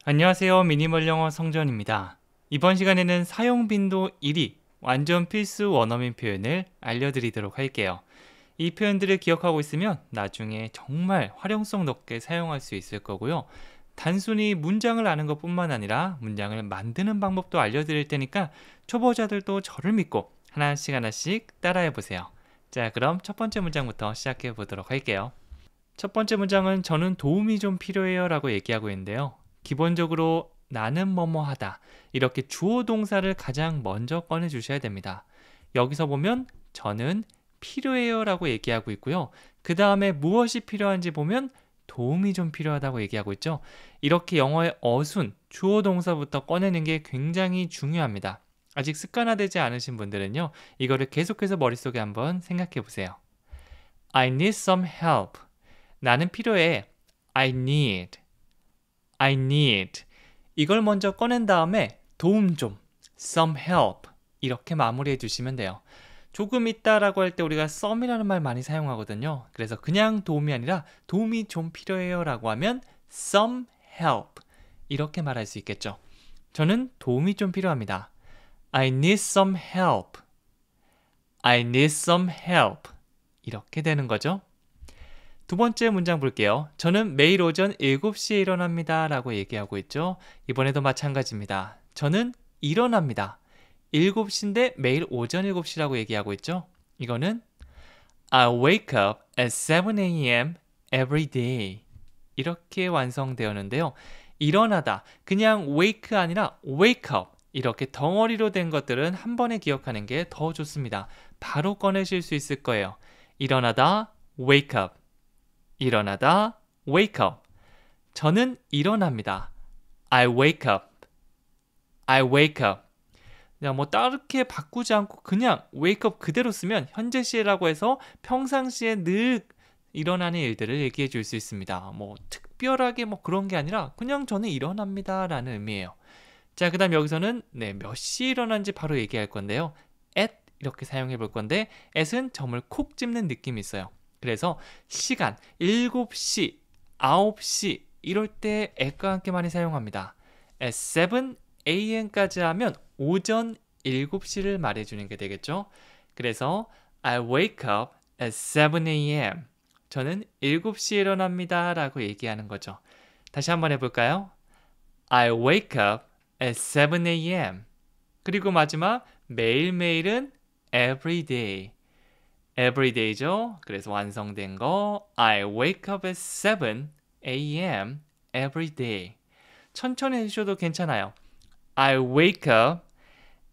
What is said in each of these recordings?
안녕하세요. 미니멀 영어 성전입니다. 이번 시간에는 사용 빈도 1위, 완전 필수 원어민 표현을 알려드리도록 할게요. 이 표현들을 기억하고 있으면 나중에 정말 활용성 높게 사용할 수 있을 거고요. 단순히 문장을 아는 것뿐만 아니라 문장을 만드는 방법도 알려드릴 테니까 초보자들도 저를 믿고 하나씩 따라해 보세요. 자, 그럼 첫 번째 문장부터 시작해 보도록 할게요. 첫 번째 문장은 저는 도움이 좀 필요해요 라고 얘기하고 있는데요. 기본적으로 나는 뭐뭐 하다 이렇게 주어 동사를 가장 먼저 꺼내 주셔야 됩니다. 여기서 보면 저는 필요해요 라고 얘기하고 있고요. 그 다음에 무엇이 필요한지 보면 도움이 좀 필요하다고 얘기하고 있죠. 이렇게 영어의 어순, 주어 동사부터 꺼내는 게 굉장히 중요합니다. 아직 습관화되지 않으신 분들은요. 이거를 계속해서 머릿속에 한번 생각해 보세요. I need some help. 나는 필요해. I need. 이걸 먼저 꺼낸 다음에 도움 좀, some help 이렇게 마무리해 주시면 돼요. 조금 있다라고 할 때 우리가 some이라는 말 많이 사용하거든요. 그래서 그냥 도움이 아니라 도움이 좀 필요해요 라고 하면 some help 이렇게 말할 수 있겠죠. 저는 도움이 좀 필요합니다. I need some help. I need some help. 이렇게 되는 거죠. 두 번째 문장 볼게요. 저는 매일 오전 7시에 일어납니다 라고 얘기하고 있죠. 이번에도 마찬가지입니다. 저는 일어납니다. 7시인데 매일 오전 7시라고 얘기하고 있죠. 이거는 I wake up at 7 a.m. every day. 이렇게 완성되었는데요. 일어나다, 그냥 wake 아니라 wake up. 이렇게 덩어리로 된 것들은 한 번에 기억하는 게 더 좋습니다. 바로 꺼내실 수 있을 거예요. 일어나다, wake up. 일어나다, wake up. 저는 일어납니다. I wake up. I wake up. 그냥 뭐 다르게 바꾸지 않고 그냥 wake up 그대로 쓰면 현재 시라고 해서 평상시에 늘 일어나는 일들을 얘기해 줄 수 있습니다. 뭐 특별하게 뭐 그런 게 아니라 그냥 저는 일어납니다 라는 의미예요. 자, 그 다음 여기서는 몇 시에 일어난지 바로 얘기할 건데요. at 이렇게 사용해 볼 건데 at은 점을 콕 집는 느낌이 있어요. 그래서 시간 7시, 9시 이럴 때 at과 함께 많이 사용합니다. at 7 a.m.까지 하면 오전 7시를 말해주는 게 되겠죠. 그래서 I wake up at 7 a.m. 저는 7시에 일어납니다 라고 얘기하는 거죠. 다시 한번 해볼까요? I wake up at 7 a.m. 그리고 마지막 매일매일은 every day. every day죠. 그래서 완성된 거 I wake up at 7 a.m. every day. 천천히 해주셔도 괜찮아요. I wake up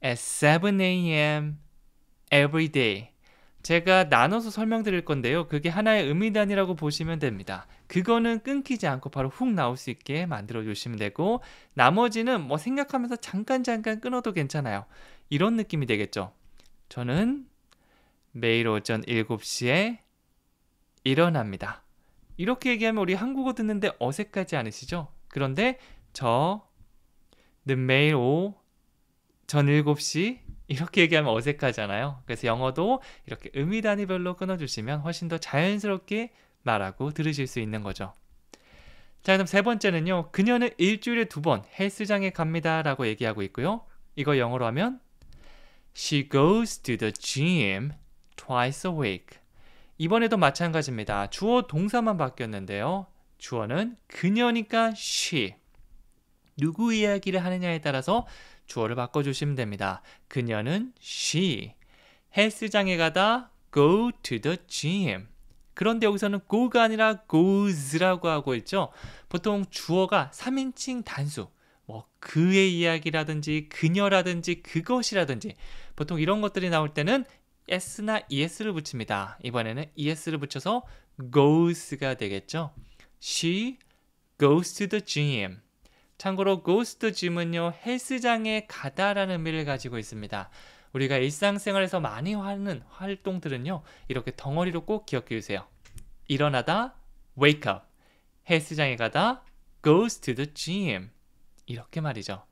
at 7 a.m. every day. 제가 나눠서 설명드릴 건데요. 그게 하나의 음이단이라고 보시면 됩니다. 그거는 끊기지 않고 바로 훅 나올 수 있게 만들어 주시면 되고 나머지는 뭐 생각하면서 잠깐 끊어도 괜찮아요. 이런 느낌이 되겠죠. 저는 매일 오전 7시에 일어납니다. 이렇게 얘기하면 우리 한국어 듣는데 어색하지 않으시죠? 그런데 저는 매일 오전 7시 이렇게 얘기하면 어색하잖아요. 그래서 영어도 이렇게 음이 단위별로 끊어주시면 훨씬 더 자연스럽게 말하고 들으실 수 있는 거죠. 자, 그럼 세 번째는요. 그녀는 일주일에 2번 헬스장에 갑니다 라고 얘기하고 있고요. 이거 영어로 하면 She goes to the gym twice a week. 이번에도 마찬가지입니다. 주어 동사만 바뀌었는데요. 주어는 그녀니까 she. 누구 이야기를 하느냐에 따라서 주어를 바꿔주시면 됩니다. 그녀는 she. 헬스장에 가다 go to the gym. 그런데 여기서는 go가 아니라 goes라고 하고 있죠. 보통 주어가 3인칭 단수. 뭐 그의 이야기라든지 그녀라든지 그것이라든지 보통 이런 것들이 나올 때는 s나 es를 붙입니다. 이번에는 es를 붙여서 goes가 되겠죠. She goes to the gym. 참고로 goes to the gym은요. 헬스장에 가다라는 의미를 가지고 있습니다. 우리가 일상생활에서 많이 하는 활동들은요. 이렇게 덩어리로 꼭 기억해 주세요. 일어나다 wake up. 헬스장에 가다 goes to the gym. 이렇게 말이죠.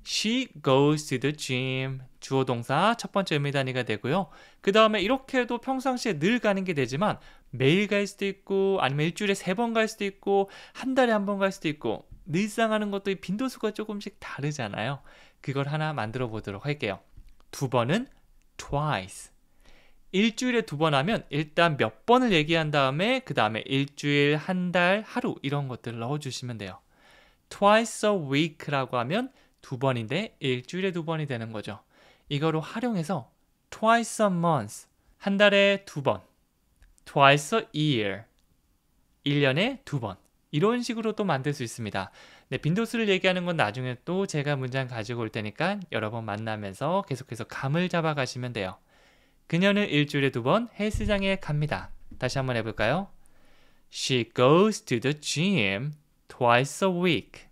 She goes to the gym. 주어 동사 첫 번째 의미 단위가 되고요. 그 다음에 이렇게 해도 평상시에 늘 가는 게 되지만 매일 갈 수도 있고 아니면 일주일에 3번 갈 수도 있고 한 달에 1번 갈 수도 있고 늘상 하는 것도 이 빈도수가 조금씩 다르잖아요. 그걸 하나 만들어 보도록 할게요. 두 번은 twice. 일주일에 두 번 하면 일단 몇 번을 얘기한 다음에 그 다음에 일주일, 한 달, 하루 이런 것들을 넣어주시면 돼요. twice a week라고 하면 두 번인데 일주일에 두 번이 되는 거죠. 이거로 활용해서 twice a month, 한 달에 두 번, twice a year, 1년에 두 번 이런 식으로 또 만들 수 있습니다. 네, 빈도수를 얘기하는 건 나중에 또 제가 문장 가지고 올 테니까 여러 번 만나면서 계속해서 감을 잡아 가시면 돼요. 그녀는 일주일에 두 번 헬스장에 갑니다. 다시 한번 해볼까요? She goes to the gym twice a week.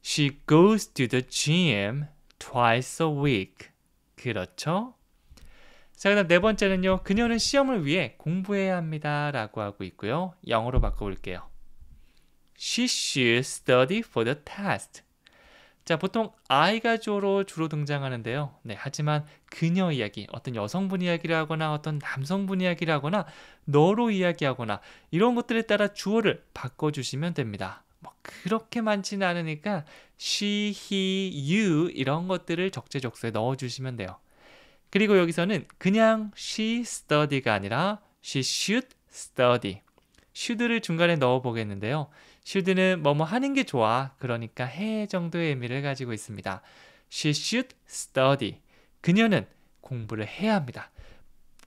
She goes to the gym twice a week. 그렇죠? 자, 그다음 네 번째는요. 그녀는 시험을 위해 공부해야 합니다. 라고 하고 있고요. 영어로 바꿔볼게요. She should study for the test. 자, 보통 I가 주로 등장하는데요. 네, 하지만 그녀 이야기, 어떤 여성분 이야기를 하거나 어떤 남성분 이야기를 하거나 너로 이야기하거나 이런 것들에 따라 주어를 바꿔주시면 됩니다. 뭐 그렇게 많지는 않으니까 she, he, you 이런 것들을 적재적소에 넣어주시면 돼요. 그리고 여기서는 그냥 she study가 아니라 she should study. should를 중간에 넣어 보겠는데요. should는 뭐뭐 하는 게 좋아. 그러니까 해 정도의 의미를 가지고 있습니다. She should study. 그녀는 공부를 해야 합니다.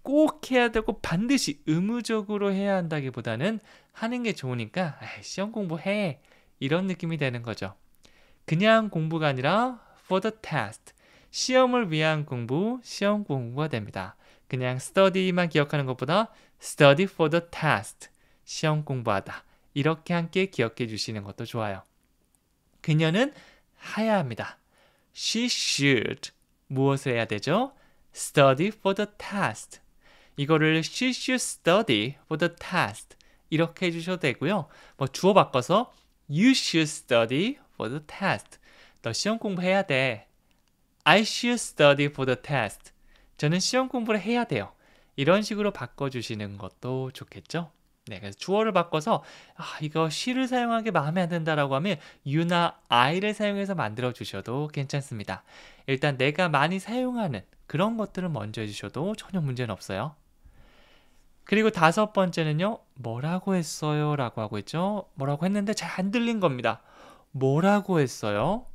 꼭 해야 되고 반드시 의무적으로 해야 한다기보다는 하는 게 좋으니까 시험 공부해. 이런 느낌이 되는 거죠. 그냥 공부가 아니라 for the test. 시험을 위한 공부, 시험 공부가 됩니다. 그냥 study만 기억하는 것보다 study for the test. 시험 공부하다. 이렇게 함께 기억해 주시는 것도 좋아요. 그녀는 해야 합니다. She should 무엇을 해야 되죠? Study for the test. 이거를 she should study for the test 이렇게 해주셔도 되고요. 뭐 주어 바꿔서 You should study for the test. 너 시험 공부해야 돼. I should study for the test. 저는 시험 공부를 해야 돼요. 이런 식으로 바꿔주시는 것도 좋겠죠? 네, 그래서 주어를 바꿔서 이거 she를 사용하기 마음에 안 든다라고 하면 you나 I를 사용해서 만들어 주셔도 괜찮습니다. 일단 내가 많이 사용하는 그런 것들을 먼저 해주셔도 전혀 문제는 없어요. 그리고 다섯 번째는요. 뭐라고 했어요? 라고 하고 있죠. 뭐라고 했는데 잘 안 들린 겁니다. 뭐라고 했어요?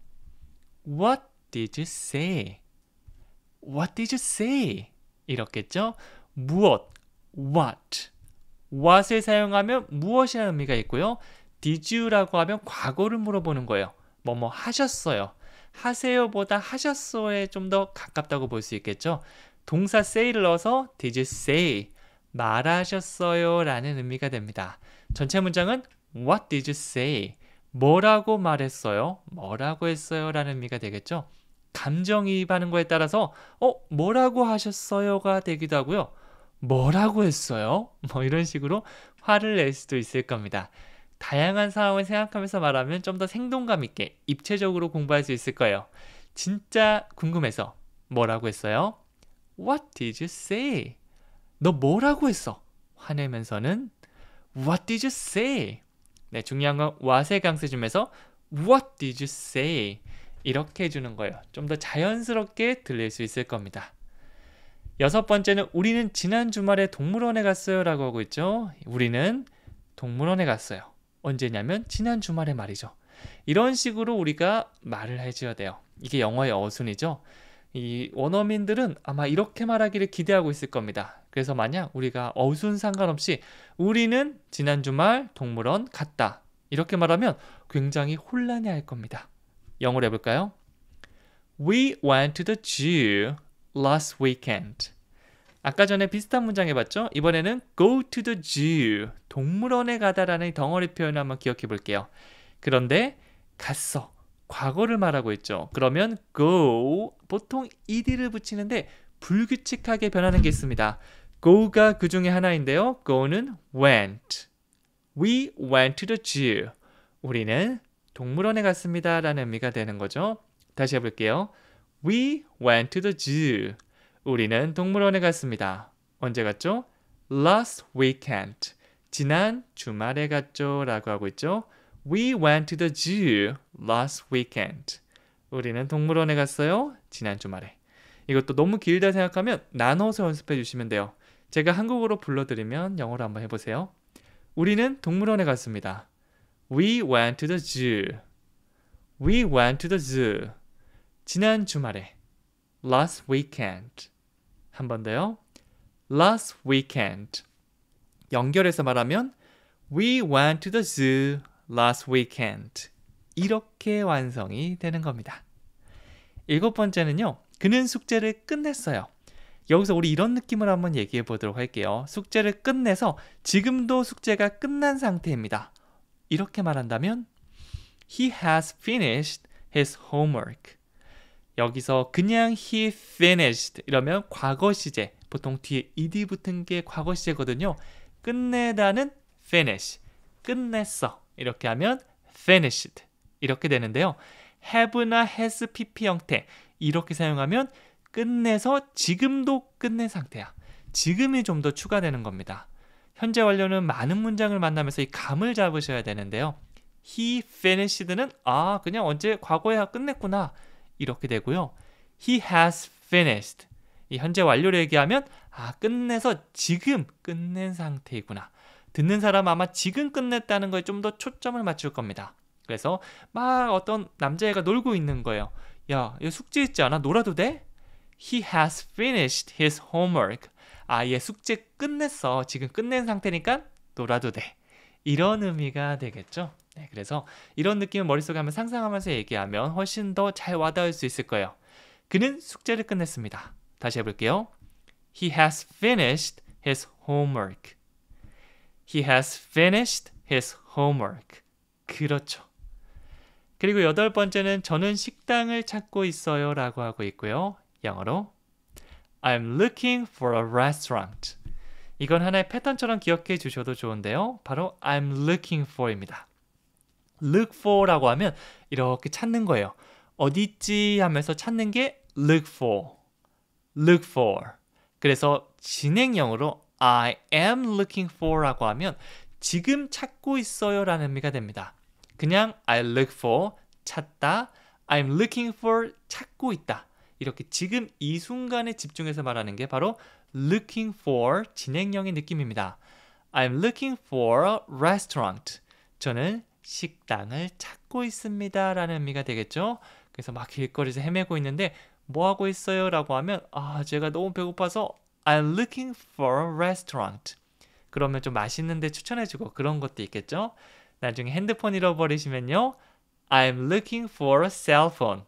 What did you say? What did you say? 이렇겠죠? 무엇, what. what을 사용하면 무엇이라는 의미가 있고요. did you라고 하면 과거를 물어보는 거예요. 뭐뭐 하셨어요. 하세요보다 하셨어에 좀 더 가깝다고 볼 수 있겠죠. 동사 say를 넣어서 did you say? 말하셨어요 라는 의미가 됩니다. 전체 문장은 What did you say? 뭐라고 말했어요? 뭐라고 했어요? 라는 의미가 되겠죠. 감정이입하는 거에 따라서 뭐라고 하셨어요가 되기도 하고요. 뭐라고 했어요? 뭐 이런 식으로 화를 낼 수도 있을 겁니다. 다양한 상황을 생각하면서 말하면 좀 더 생동감 있게 입체적으로 공부할 수 있을 거예요. 진짜 궁금해서 뭐라고 했어요? What did you say? 너 뭐라고 했어? 화내면서는 What did you say? 네, 중요한 건 what의 강세 중에서 What did you say? 이렇게 해주는 거예요. 좀 더 자연스럽게 들릴 수 있을 겁니다. 여섯 번째는 우리는 지난 주말에 동물원에 갔어요 라고 하고 있죠. 우리는 동물원에 갔어요. 언제냐면 지난 주말에 말이죠. 이런 식으로 우리가 말을 해줘야 돼요. 이게 영어의 어순이죠. 이 원어민들은 아마 이렇게 말하기를 기대하고 있을 겁니다. 그래서 만약 우리가 어순 상관없이 우리는 지난 주말 동물원 갔다 이렇게 말하면 굉장히 혼란해할 겁니다. 영어로 해볼까요? We went to the zoo last weekend. 아까 전에 비슷한 문장 해봤죠? 이번에는 go to the zoo, 동물원에 가다라는 덩어리 표현을 한번 기억해 볼게요. 그런데 갔어, 과거를 말하고 있죠. 그러면 go, 보통 ed를 붙이는데 불규칙하게 변하는 게 있습니다. go가 그 중에 하나인데요. go는 went. We went to the zoo. 우리는 동물원에 갔습니다 라는 의미가 되는 거죠. 다시 해볼게요. We went to the zoo. 우리는 동물원에 갔습니다. 언제 갔죠? Last weekend. 지난 주말에 갔죠 라고 하고 있죠. We went to the zoo last weekend. 우리는 동물원에 갔어요. 지난 주말에. 이것도 너무 길다 생각하면 나눠서 연습해 주시면 돼요. 제가 한국어로 불러드리면 영어로 한번 해보세요. 우리는 동물원에 갔습니다. We went to the zoo. We went to the zoo. 지난 주말에. Last weekend. 한 번 더요. Last weekend. 연결해서 말하면 We went to the zoo last weekend. 이렇게 완성이 되는 겁니다. 7번째는요. 그는 숙제를 끝냈어요. 여기서 우리 이런 느낌을 한번 얘기해 보도록 할게요. 숙제를 끝내서 지금도 숙제가 끝난 상태입니다. 이렇게 말한다면 He has finished his homework. 여기서 그냥 he finished 이러면 과거 시제, 보통 뒤에 ed 붙은 게 과거 시제거든요. 끝내다는 finish, 끝냈어. 이렇게 하면 finished 이렇게 되는데요. have나 has pp 형태 이렇게 사용하면 끝내서 지금도 끝낸 상태야. 지금이 좀 더 추가되는 겁니다. 현재 완료는 많은 문장을 만나면서 이 감을 잡으셔야 되는데요. He finished는 그냥 언제 과거에 끝냈구나 이렇게 되고요. He has finished 이 현재 완료를 얘기하면 끝내서 지금 끝낸 상태이구나. 듣는 사람 아마 지금 끝냈다는 거에 좀 더 초점을 맞출 겁니다. 그래서 막 어떤 남자애가 놀고 있는 거예요. 야, 얘 숙제 있지 않아? 놀아도 돼? He has finished his homework. 얘 숙제 끝냈어. 지금 끝낸 상태니까 놀아도 돼. 이런 의미가 되겠죠. 네, 그래서 이런 느낌을 머릿속에 한번 상상하면서 얘기하면 훨씬 더 잘 와닿을 수 있을 거예요. 그는 숙제를 끝냈습니다. 다시 해볼게요. He has finished his homework. He has finished his homework. 그렇죠. 그리고 8번째는 저는 식당을 찾고 있어요 라고 하고 있고요. 영어로 I'm looking for a restaurant. 이건 하나의 패턴처럼 기억해 주셔도 좋은데요. 바로 I'm looking for입니다. look for라고 하면 이렇게 찾는 거예요. 어디 있지 하면서 찾는 게 look for. look for. 그래서 진행형으로 I am looking for 라고 하면 지금 찾고 있어요 라는 의미가 됩니다. 그냥 I look for, 찾다, I'm looking for, 찾고 있다. 이렇게 지금 이 순간에 집중해서 말하는 게 바로 looking for 진행형의 느낌입니다. I'm looking for a restaurant. 저는 식당을 찾고 있습니다 라는 의미가 되겠죠. 그래서 막 길거리에서 헤매고 있는데 뭐 하고 있어요? 라고 하면 제가 너무 배고파서 I'm looking for a restaurant. 그러면 좀 맛있는 데 추천해주고 그런 것도 있겠죠. 나중에 핸드폰 잃어버리시면요. I'm looking for a cell phone.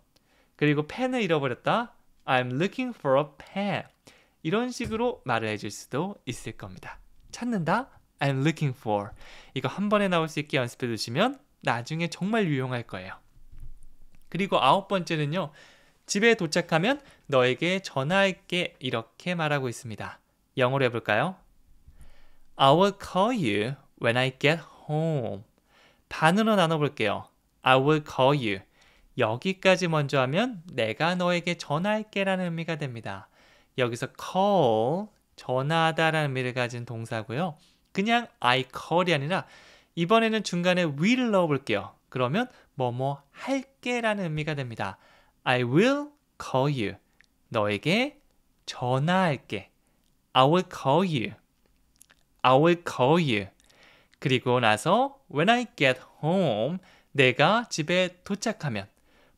그리고 펜을 잃어버렸다. I'm looking for a pen. 이런 식으로 말을 해줄 수도 있을 겁니다. 찾는다. I'm looking for. 이거 한 번에 나올 수 있게 연습해 두시면 나중에 정말 유용할 거예요. 그리고 9번째는요. 집에 도착하면 너에게 전화할게 이렇게 말하고 있습니다. 영어로 해볼까요? I will call you when I get home. 반으로 나눠볼게요. I will call you. 여기까지 먼저 하면 내가 너에게 전화할게 라는 의미가 됩니다. 여기서 call, 전화하다 라는 의미를 가진 동사고요. 그냥 I call이 아니라 이번에는 중간에 will을 넣어볼게요. 그러면 뭐뭐 할게 라는 의미가 됩니다. I will call you. 너에게 전화할게. I will call you. I will call you. 그리고 나서 when I get home, 내가 집에 도착하면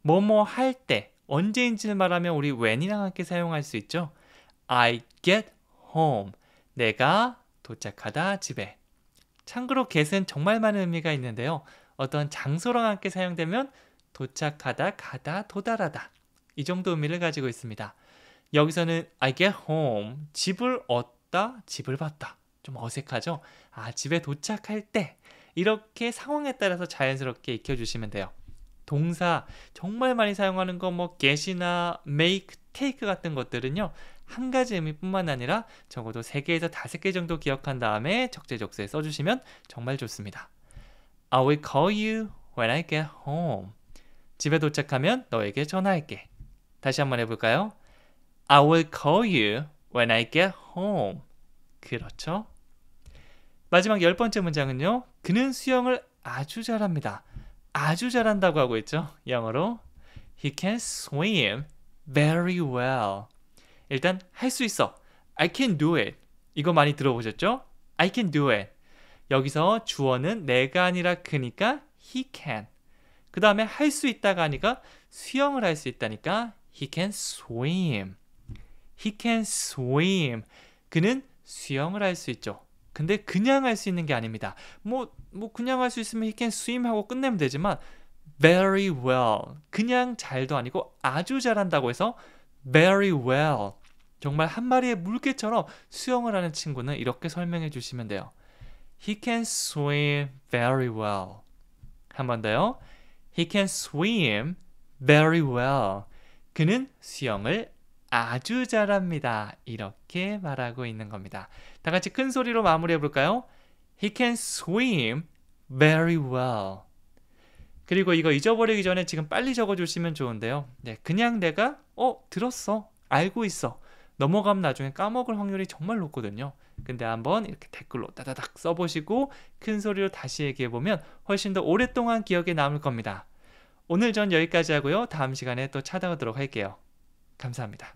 뭐뭐 할 때, 언제인지를 말하면 우리 when이랑 함께 사용할 수 있죠. I get home. 내가 도착하다 집에. 참고로 get은 정말 많은 의미가 있는데요. 어떤 장소랑 함께 사용되면 도착하다, 가다, 도달하다. 이 정도 의미를 가지고 있습니다. 여기서는 I get home, 집을 얻다, 집을 봤다. 좀 어색하죠? 집에 도착할 때 이렇게 상황에 따라서 자연스럽게 익혀주시면 돼요. 동사 정말 많이 사용하는 거 get이나 make, take 같은 것들은요. 한 가지 의미뿐만 아니라 적어도 3개에서 5개 정도 기억한 다음에 적재적소에 써주시면 정말 좋습니다. I will call you when I get home. 집에 도착하면 너에게 전화할게. 다시 한번 해볼까요? I will call you when I get home. 그렇죠? 마지막 10번째 문장은요. 그는 수영을 아주 잘합니다. 아주 잘한다고 하고 있죠. 영어로 He can swim very well. 일단 할 수 있어. I can do it. 이거 많이 들어보셨죠? I can do it. 여기서 주어는 내가 아니라 그니까 he can. 그 다음에 할 수 있다가 아니라 수영을 할 수 있다니까 he can swim. He can swim. 그는 수영을 할 수 있죠. 근데 그냥 할 수 있는 게 아닙니다. 뭐 그냥 할 수 있으면 he can swim 하고 끝내면 되지만 very well. 그냥 잘도 아니고 아주 잘한다고 해서 very well. 정말 한 마리의 물개처럼 수영을 하는 친구는 이렇게 설명해 주시면 돼요. He can swim very well. 한 번 더요. He can swim very well. 그는 수영을 아주 잘합니다. 이렇게 말하고 있는 겁니다. 다 같이 큰 소리로 마무리해 볼까요? He can swim very well. 그리고 이거 잊어버리기 전에 지금 빨리 적어주시면 좋은데요. 네, 그냥 내가 들었어, 알고 있어, 넘어가면 나중에 까먹을 확률이 정말 높거든요. 근데 한번 이렇게 댓글로 따다닥 써보시고 큰 소리로 다시 얘기해보면 훨씬 더 오랫동안 기억에 남을 겁니다. 오늘 전 여기까지 하고요. 다음 시간에 또 찾아오도록 할게요. 감사합니다.